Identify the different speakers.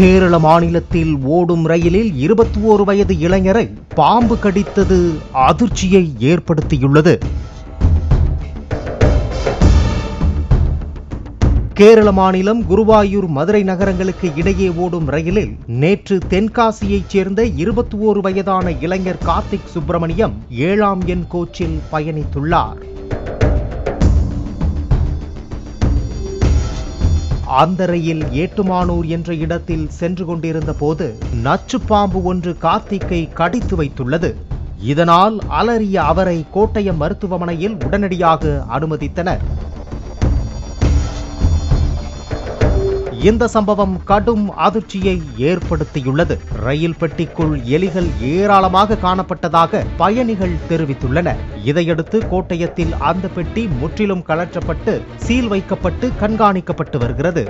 Speaker 1: கேரள மாநிலத்தில் ஓடும் ரயிலில் 21 வயது இளைஞரை பாம்பு கடித்தது அதிர்ச்சியை ஏற்படுத்தியுள்ளது. கேரள மாநிலம் குருவாயூர் மதுரை நகரங்களுக்கு இடையே ஓடும் ரயிலில் நேற்று தென்காசியைச் சேர்ந்த 21 வயதான இளைஞர் கார்த்திக் சுப்பிரமணியம் 7ஆம் எண் கோச்சில் பயணித்துள்ளார். அந்த ரயில் ஏட்டுமானூர் என்ற இடத்தில் சென்று கொண்டிருந்த போது நச்சு பாம்பு ஒன்று கார்த்திக்கை கடித்து வைத்துள்ளது. இதனால் அலறிய அவரை கோட்டயம் மருத்துவமனையில் உடனடியாக அனுமதித்தனர். இந்த சம்பவம் கடும் அதிர்ச்சியை ஏற்படுத்தியுள்ளது. ரயில் பெட்டிக்குள் எலிகள் ஏராளமாக காணப்பட்டதாக பயணிகள் தெரிவித்துள்ளனர். இதையடுத்து கோட்டயத்தில் அந்த பெட்டி முற்றிலும் கழற்றப்பட்டு சீல் வைக்கப்பட்டு கண்காணிக்கப்பட்டு வருகிறது.